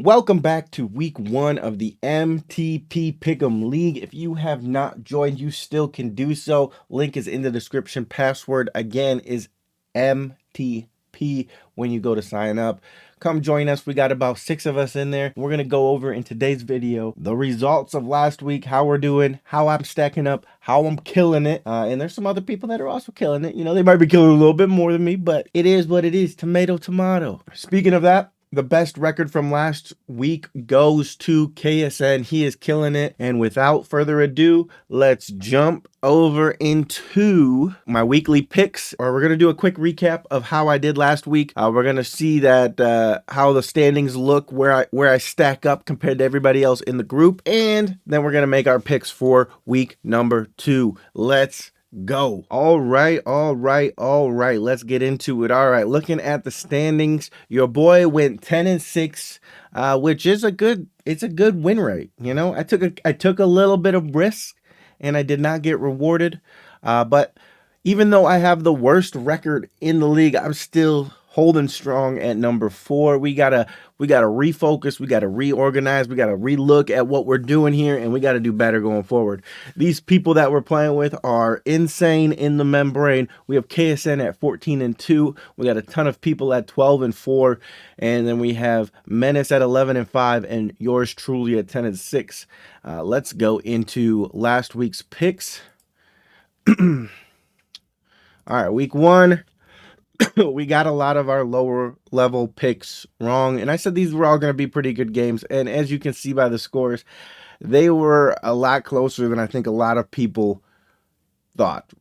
Welcome back to week 1 of the MTP Pick'em League. If you have not joined, you still can do so. Link is in the description. Password again is MTP when you go to sign up. Come join us. We got about 6 of us in there. We're going to go over in today's video the results of last week, how we're doing, how I'm stacking up, how I'm killing it. And there's some other people that are also killing it. You know, they might be killing a little bit more than me, but it is what it is. Tomato, tomato. Speaking of that, the best record from last week goes to KSN. He is killing it. And without further ado, let's jump over into my weekly picks, or we're going to do a quick recap of how I did last week. We're going to see that how the standings look, where I stack up compared to everybody else in the group. And then we're going to make our picks for week number 2. Let's go. All right. Let's get into it. All right. Looking at the standings, your boy went 10-6, which is a good win rate. You know, I took a little bit of risk and I did not get rewarded. But even though I have the worst record in the league, I'm still holding strong at number 4. We gotta refocus, we gotta reorganize, we gotta relook at what we're doing here, and we gotta do better going forward. These people that we're playing with are insane in the membrane. We have KSN at 14-2. We got a ton of people at 12-4, and then we have Menace at 11-5, and yours truly at 10-6. Let's go into last week's picks. All right, week 1. We got a lot of our lower level picks wrong, and I said these were all going to be pretty good games, and as you can see by the scores, they were a lot closer than I think a lot of people thought.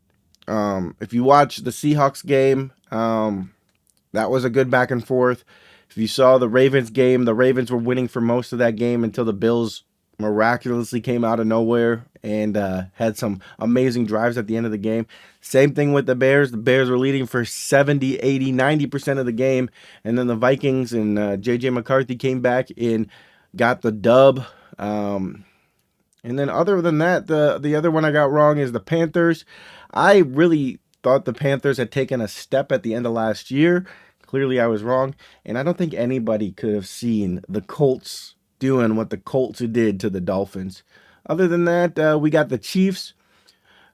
If you watch the Seahawks game, that was a good back and forth. If you saw the Ravens game, the Ravens were winning for most of that game until the Bills miraculously came out of nowhere and had some amazing drives at the end of the game. Same thing with the Bears. The Bears were leading for 70, 80, 90% of the game, and then the Vikings and JJ McCarthy came back and got the dub. And then other than that, the other one I got wrong is the Panthers. I really thought the Panthers had taken a step at the end of last year. Clearly I was wrong, and I don't think anybody could have seen the Colts doing what the Colts did to the Dolphins. Other than that, we got the Chiefs.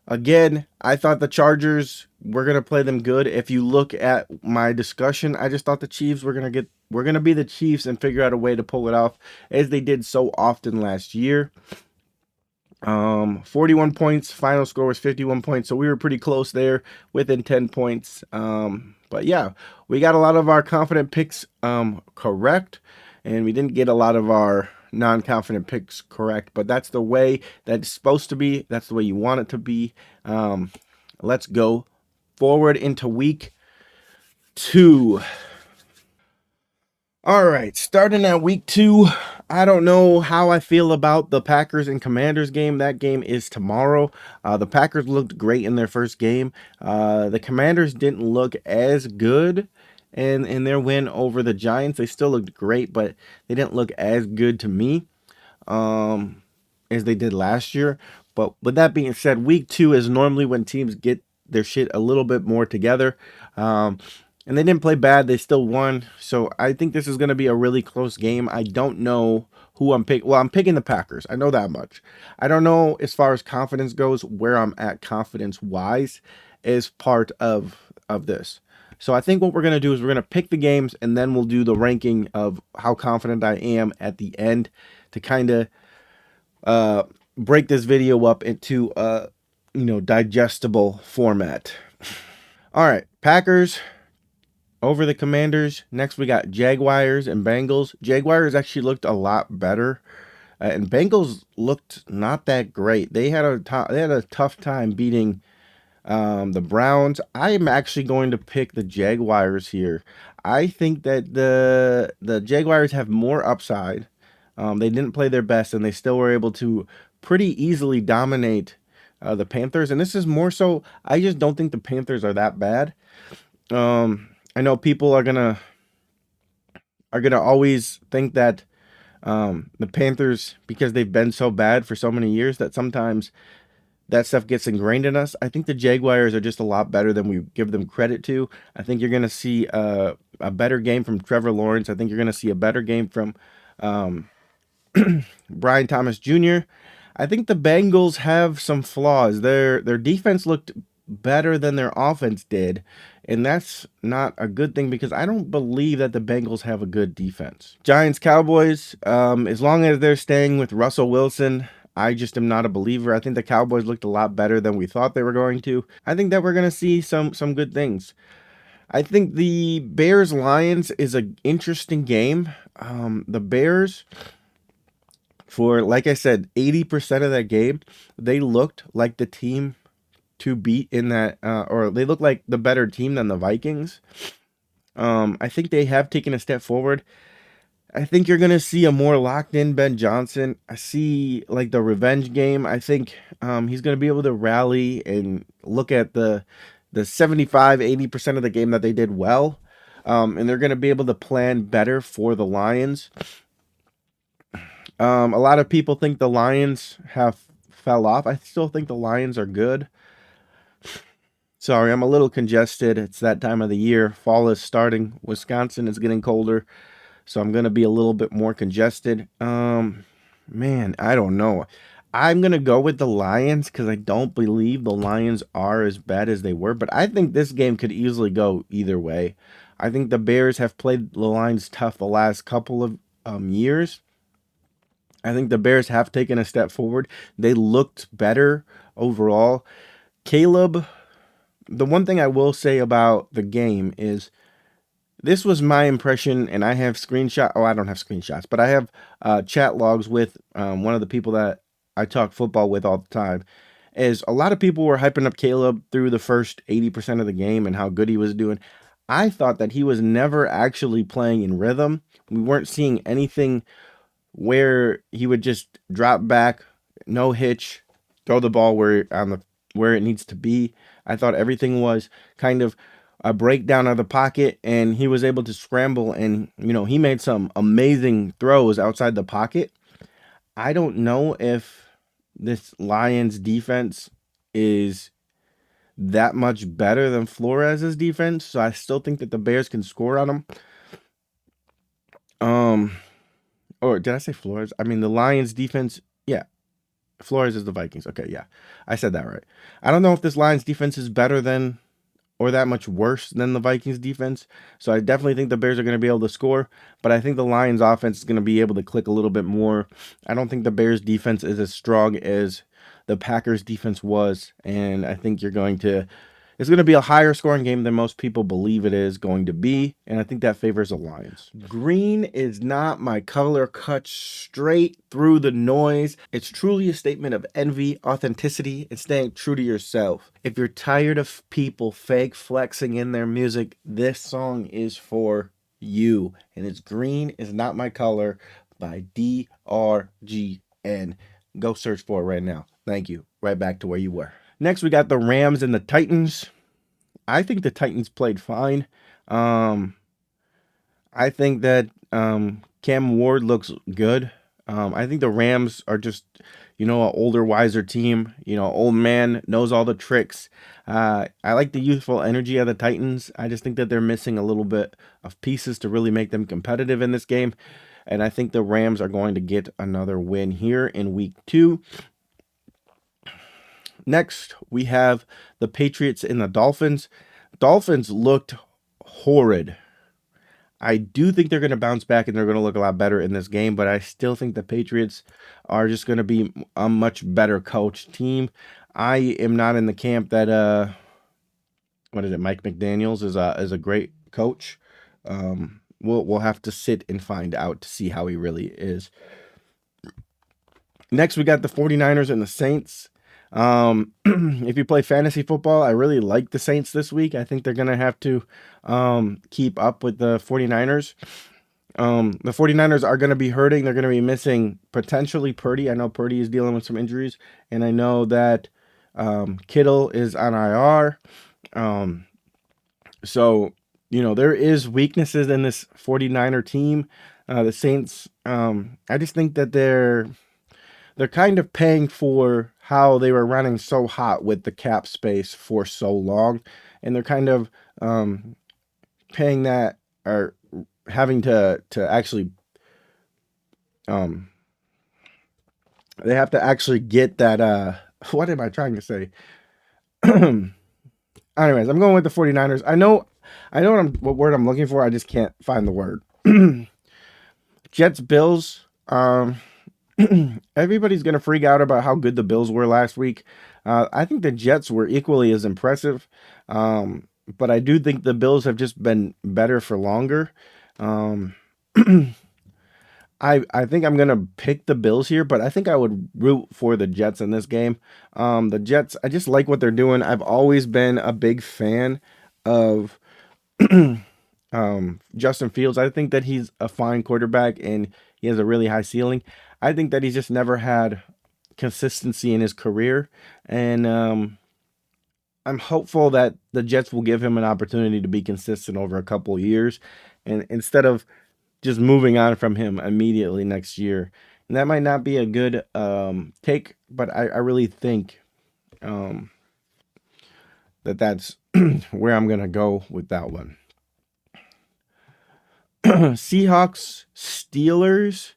Again, I thought the Chargers were going to play them good. If you look at my discussion, I just thought the Chiefs were going to be the Chiefs and figure out a way to pull it off, as they did so often last year. 41 points. Final score was 51 points, so we were pretty close there, within 10 points. But yeah, we got a lot of our confident picks correct, and we didn't get a lot of our non-confident picks correct, but that's the way that it's supposed to be. That's the way you want it to be. Let's go forward into week 2. All right, starting at week 2, I don't know how I feel about the Packers and Commanders game. That game is tomorrow. The Packers looked great in their first game. The Commanders didn't look as good in their win over the Giants. They still looked great, but they didn't look as good to me as they did last year. But with that being said, week 2 is normally when teams get their shit a little bit more together. And they didn't play bad. They still won. So I think this is going to be a really close game. I don't know who I'm picking. Well, I'm picking the Packers. I know that much. I don't know as far as confidence goes, where I'm at confidence-wise as part of this. So I think what we're going to do is we're going to pick the games, and then we'll do the ranking of how confident I am at the end to kind of break this video up into a digestible format. All right, Packers over the Commanders. Next, we got Jaguars and Bengals. Jaguars actually looked a lot better, and Bengals looked not that great. They had a tough time beating the Browns. I am actually going to pick the Jaguars here. I think that the Jaguars have more upside. They didn't play their best, and they still were able to pretty easily dominate the Panthers. And this is more so, I just don't think the Panthers are that bad. I know people are gonna always think that the Panthers, because they've been so bad for so many years, that sometimes that stuff gets ingrained in us. I think the Jaguars are just a lot better than we give them credit to. I think you're going to see a better game from Trevor Lawrence. I think you're going to see a better game from Um, Brian Thomas Jr. I think the Bengals have some flaws. Their defense looked better than their offense did, and that's not a good thing because I don't believe that the Bengals have a good defense. Giants Cowboys, as long as they're staying with Russell Wilson, I just am not a believer. I think the Cowboys looked a lot better than we thought they were going to. I think that we're going to see some good things. I think the Bears Lions is an interesting game. The Bears, for like I said, 80% of that game, they looked like the team to beat in that, or they look like the better team than the Vikings. I think they have taken a step forward. I think you're gonna see a more locked in Ben Johnson. I see like the revenge game. I think he's gonna be able to rally and look at the 75-80% of the game that they did well. And they're gonna be able to plan better for the Lions. A lot of people think the Lions have fell off. I still think the Lions are good. Sorry, I'm a little congested. It's that time of the year. Fall is starting. Wisconsin is getting colder, so I'm gonna be a little bit more congested. Man, I don't know. I'm gonna go with the Lions because I don't believe the Lions are as bad as they were, but I think this game could easily go either way. I think the Bears have played the Lions tough the last couple of years. I think the Bears have taken a step forward. They looked better overall. Caleb, the one thing I will say about the game is this was my impression, and I have screenshot. Oh, I don't have screenshots, but I have chat logs with one of the people that I talk football with all the time. Is a lot of people were hyping up Caleb through the first 80% of the game and how good he was doing. I thought that he was never actually playing in rhythm. We weren't seeing anything where he would just drop back, no hitch, throw the ball where it needs to be. I thought everything was kind of a breakdown of the pocket, and he was able to scramble, and he made some amazing throws outside the pocket. I don't know if this Lions defense is that much better than Flores's defense, so I still think that the Bears can score on them. Or did I say Flores? I mean the Lions defense. Yeah, Flores is the Vikings. Okay, yeah, I said that right. I don't know if this Lions defense is better than or that much worse than the Vikings defense. So I definitely think the Bears are going to be able to score, but I think the Lions offense is going to be able to click a little bit more. I don't think the Bears defense is as strong as the Packers defense was, and I think it's going to be a higher scoring game than most people believe it is going to be, and I think that favors the Lions. Green is not my color, cut straight through the noise. It's truly a statement of envy, authenticity, and staying true to yourself. If you're tired of people fake flexing in their music, this song is for you. And it's Green is Not My Color by DRGN. Go search for it right now. Thank you. Right back to where you were. Next, we got the Rams and the Titans. I think the Titans played fine. I think that Cam Ward looks good. I think the Rams are just, an older, wiser team. Old man knows all the tricks. I like the youthful energy of the Titans. I just think that they're missing a little bit of pieces to really make them competitive in this game. And I think the Rams are going to get another win here in week 2. Next, we have the Patriots and the Dolphins. Dolphins looked horrid. I do think they're going to bounce back and they're going to look a lot better in this game, but I still think the Patriots are just going to be a much better coached team. I am not in the camp that Mike McDaniels is a great coach. We'll have to sit and find out to see how he really is. Next, we got the 49ers and the Saints. If you play fantasy football, I really like the Saints this week. I think they're going to have to keep up with the 49ers. The 49ers are going to be hurting. They're going to be missing potentially Purdy. I know Purdy is dealing with some injuries, and I know that Kittle is on IR. So, there is weaknesses in this 49er team. The Saints, I just think that they're kind of paying for how they were running so hot with the cap space for so long. And they're kind of paying that or having to actually Um, they have to actually get that. What am I trying to say? Anyways, I'm going with the 49ers. I know what word I'm looking for. I just can't find the word. Jets, Bills. Everybody's gonna freak out about how good the Bills were last week. I think the Jets were equally as impressive, but I do think the Bills have just been better for longer. Um, I think I'm gonna pick the Bills here, but I think I would root for the Jets in this game. The Jets, I just like what they're doing. I've always been a big fan of Justin Fields. I think that he's a fine quarterback and he has a really high ceiling. I think that he's just never had consistency in his career, and I'm hopeful that the Jets will give him an opportunity to be consistent over a couple of years, and instead of just moving on from him immediately next year. And that might not be a good take, but I really think um, that's where I'm gonna go with that one. Seahawks, Steelers.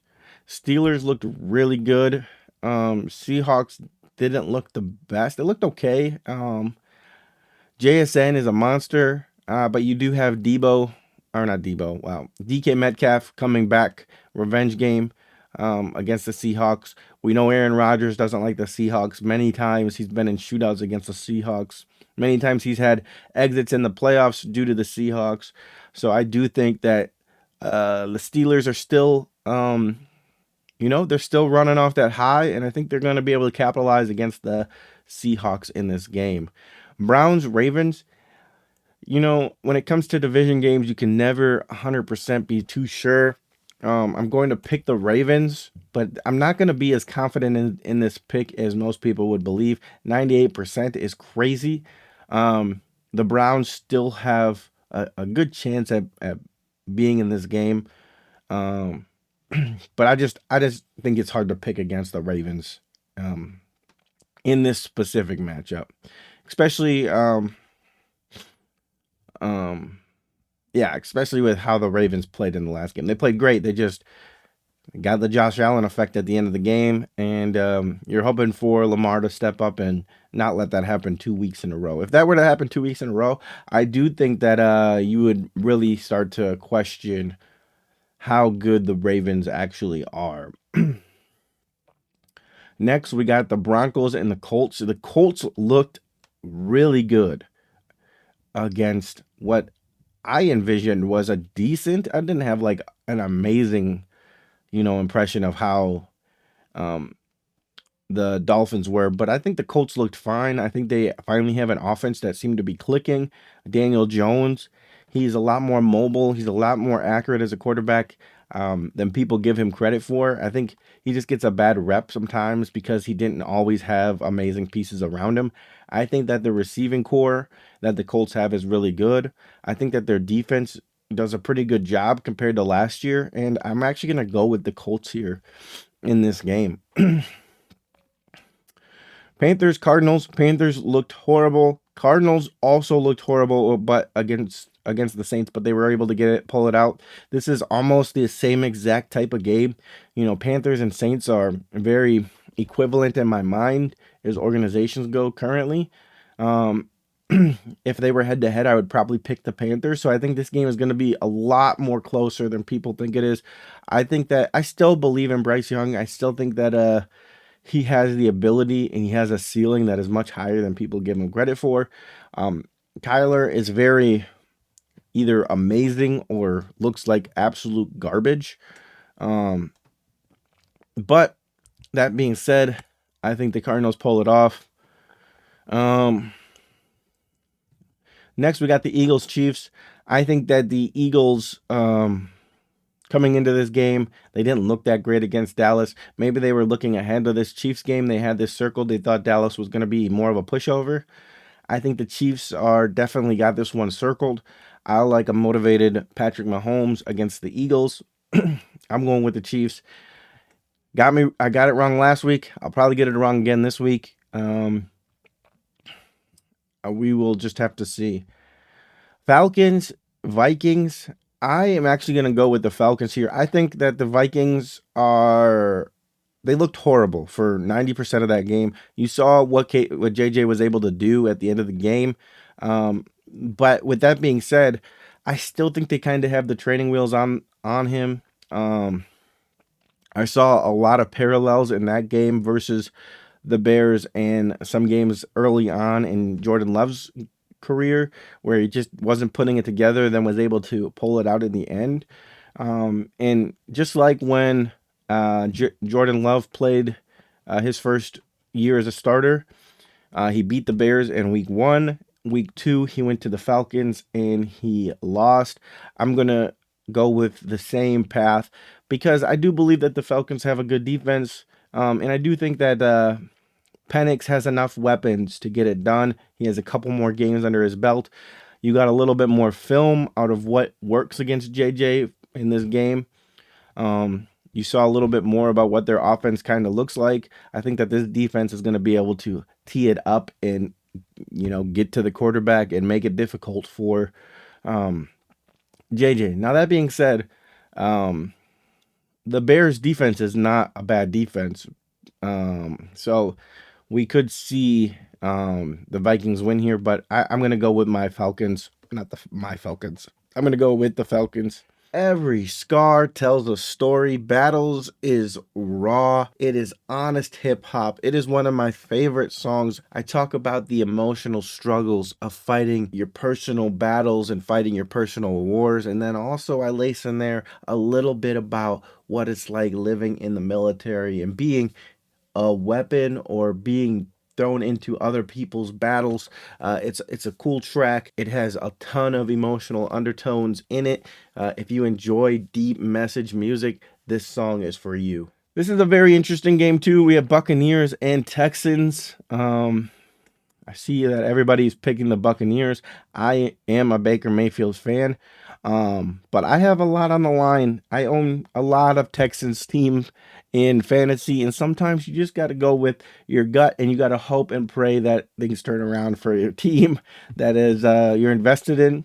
Steelers looked really good. Seahawks didn't look the best. It looked okay. JSN is a monster, but you do have Debo, or not Debo, wow, DK Metcalf coming back, revenge game against the Seahawks. We know Aaron Rodgers doesn't like the Seahawks. Many times he's been in shootouts against the Seahawks. Many times he's had exits in the playoffs due to the Seahawks. So I do think that the Steelers are still, they're still running off that high, and I think they're going to be able to capitalize against the Seahawks in this game. Browns, Ravens, when it comes to division games, you can never 100% be too sure. I'm going to pick the Ravens, but I'm not going to be as confident in this pick as most people would believe. 98% is crazy. The Browns still have a good chance at being in this game. But I just think it's hard to pick against the Ravens in this specific matchup, especially especially with how the Ravens played in the last game. They played great. They just got the Josh Allen effect at the end of the game, and you're hoping for Lamar to step up and not let that happen 2 weeks in a row. If that were to happen 2 weeks in a row, I do think that you would really start to question how good the Ravens actually are. Next, we got the Broncos and the Colts. The Colts looked really good against what I envisioned was a decent. I didn't have like an amazing, impression of how the Dolphins were, but I think the Colts looked fine. I think they finally have an offense that seemed to be clicking. Daniel Jones, he's a lot more mobile. He's a lot more accurate as a quarterback than people give him credit for. I think he just gets a bad rep sometimes because he didn't always have amazing pieces around him. I think that the receiving core that the Colts have is really good. I think that their defense does a pretty good job compared to last year, and I'm actually going to go with the Colts here in this game. Panthers, Cardinals. Panthers looked horrible. Cardinals also looked horrible, but against the Saints, but they were able to pull it out. This is almost the same exact type of game. Panthers and Saints are very equivalent in my mind as organizations go currently. If they were head to head, I would probably pick the Panthers. So I think this game is going to be a lot more closer than people think it is. I think that I still believe in Bryce Young. I still think that he has the ability and he has a ceiling that is much higher than people give him credit for. Kyler is very either amazing or looks like absolute garbage. But that being said, I think the Cardinals pull it off. Next, we got the Eagles Chiefs. I think that the Eagles, coming into this game, they didn't look that great against Dallas. Maybe they were looking ahead of this Chiefs game. They had this circled. They thought Dallas was going to be more of a pushover. I think the Chiefs are definitely got this one circled. I like a motivated Patrick Mahomes against the Eagles. I'm going with the Chiefs. I got it wrong last week. I'll probably get it wrong again this week. We will just have to see. Falcons, Vikings. I am actually going to go with the Falcons here. I think that the Vikings are they looked horrible for 90% of that game. You saw what JJ was able to do at the end of the game. But with that being said, I still think they kind of have the training wheels on him. I saw a lot of parallels in that game versus the Bears and some games early on in Jordan Love's career where he just wasn't putting it together, then was able to pull it out in the end. And just like when Jordan Love played his first year as a starter, he beat the Bears in week 1. Week 2, he went to the Falcons and he lost. I'm going to go with the same path because I do believe that the Falcons have a good defense. And I do think that Penix has enough weapons to get it done. He has a couple more games under his belt. You got a little bit more film out of what works against JJ in this game. You saw a little bit more about what their offense kind of looks like. I think that this defense is going to be able to tee it up and, get to the quarterback and make it difficult for JJ. Now, that being said, the Bears defense is not a bad defense. So we could see the Vikings win here, but I'm going to go with my Falcons. Not my Falcons. I'm going to go with the Falcons. Every scar tells a story. Battles is raw. It is honest hip hop. It is one of my favorite songs. I talk about the emotional struggles of fighting your personal battles and fighting your personal wars. And then also I lace in there a little bit about what it's like living in the military and being a weapon or being thrown into other people's battles. It's a cool track. It has a ton of emotional undertones in it. If you enjoy deep message music, this song is for you. This is a very interesting game too. We have Buccaneers and Texans. I see that everybody's picking the Buccaneers. I am a Baker Mayfield fan. But I have a lot on the line. I own a lot of Texans teams in fantasy, and sometimes you just got to go with your gut and you got to hope and pray that things turn around for your team that is you're invested in.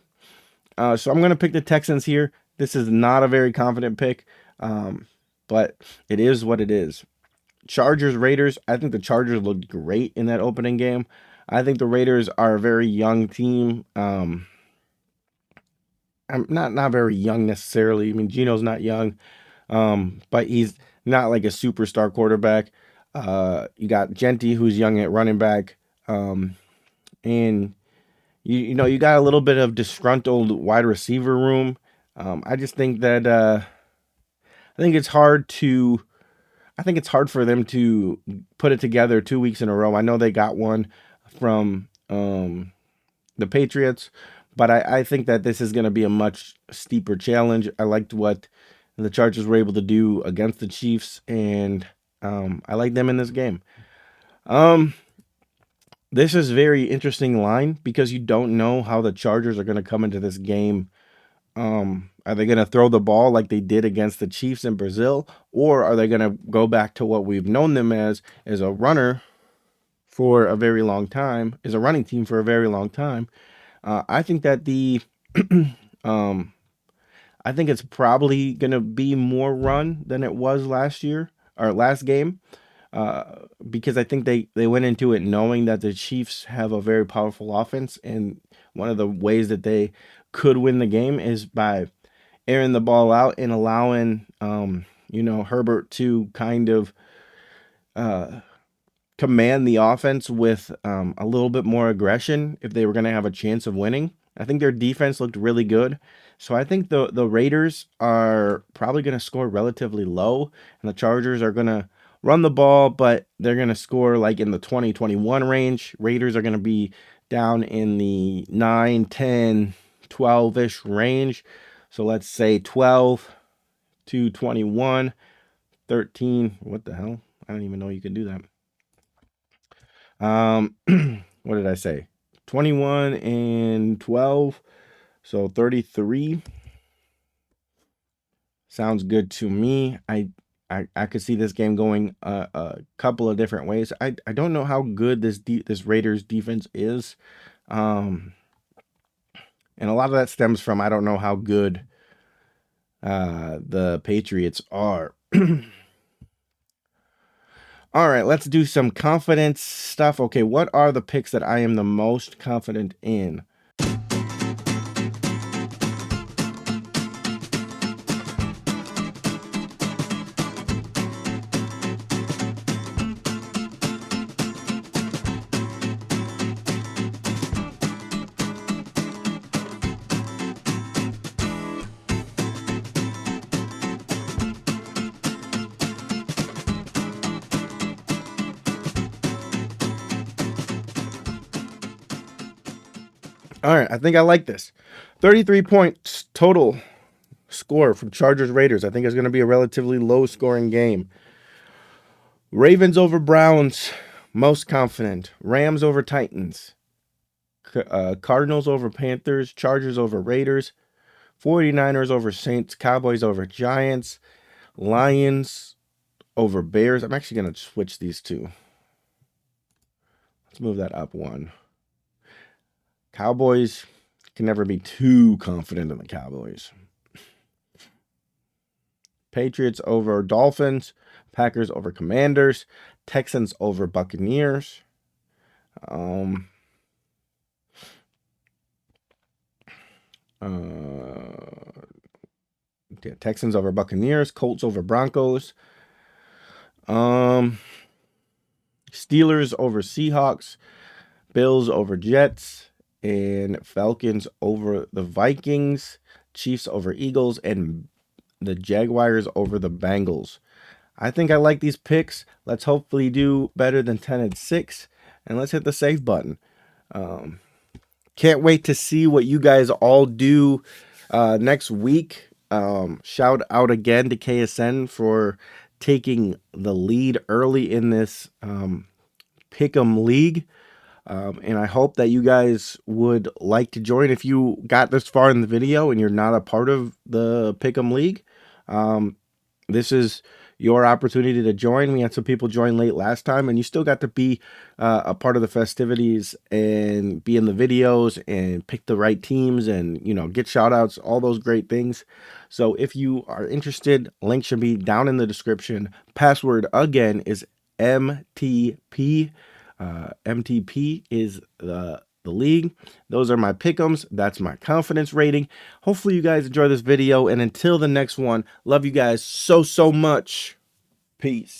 So I'm going to pick the Texans here. This is not a very confident pick, but it is what it is. Chargers, Raiders. I think the Chargers looked great in that opening game. I think the Raiders are a very young team. I'm not very young necessarily. I mean, Geno's not young, but he's not like a superstar quarterback. You got Genty, who's young at running back, and you got a little bit of disgruntled wide receiver room. I just think that I think it's hard for them to put it together 2 weeks in a row. I know they got one from the Patriots, but I think that this is going to be a much steeper challenge. I liked what the Chargers were able to do against the Chiefs, and I like them in this game. This is very interesting line because you don't know how the Chargers are going to come into this game. Are they going to throw the ball like they did against the Chiefs in Brazil, or are they going to go back to what we've known them as a runner for a very long time, is a running team for a very long time? I think that I think it's probably going to be more run than it was last year or last game, because I think they went into it knowing that the Chiefs have a very powerful offense, and one of the ways that they could win the game is by airing the ball out and allowing Herbert to kind of command the offense with a little bit more aggression if they were going to have a chance of winning. I think their defense looked really good. So I think the Raiders are probably going to score relatively low, and the Chargers are going to run the ball, but they're going to score like in the 20-21 range. Raiders are going to be down in the 9, 10, 12-ish range. So let's say 12 to 21, 13. What the hell? I don't even know you can do that. What did I say? 21 and 12. So 33. Sounds good to me. I could see this game going a couple of different ways. I don't know how good this Raiders defense is. And a lot of that stems from I don't know how good The Patriots are. All right, let's do some confidence stuff. Okay, what are the picks that I am the most confident in? All right, I think I like this. 33 points total score from Chargers Raiders. I think it's going to be a relatively low scoring game. Ravens over Browns, most confident. Rams over Titans. Cardinals over Panthers. Chargers over Raiders. 49ers over Saints. Cowboys over Giants. Lions over Bears. I'm actually going to switch these two. Let's move that up one. Cowboys, can never be too confident in the Cowboys. Patriots over Dolphins. Packers over Commanders. Texans over Buccaneers. Texans over Buccaneers. Colts over Broncos. Steelers over Seahawks. Bills over Jets. And Falcons over the Vikings. Chiefs over Eagles. And the Jaguars over the Bengals. I think I like these picks. Let's hopefully do better than 10-6. And let's hit the save button. Can't wait to see what you guys all do next week. Shout out again to KSN for taking the lead early in this Pick'em League. And I hope that you guys would like to join if you got this far in the video and you're not a part of the Pick'em League. This is your opportunity to join. We had some people join late last time, and you still got to be a part of the festivities and be in the videos and pick the right teams and, you know, get shout outs, all those great things. So if you are interested, link should be down in the description. Password again is MTP. MTP is the league. Those are my pick'ems. That's my confidence rating. Hopefully you guys enjoy this video, and until the next one, love you guys so much. Peace.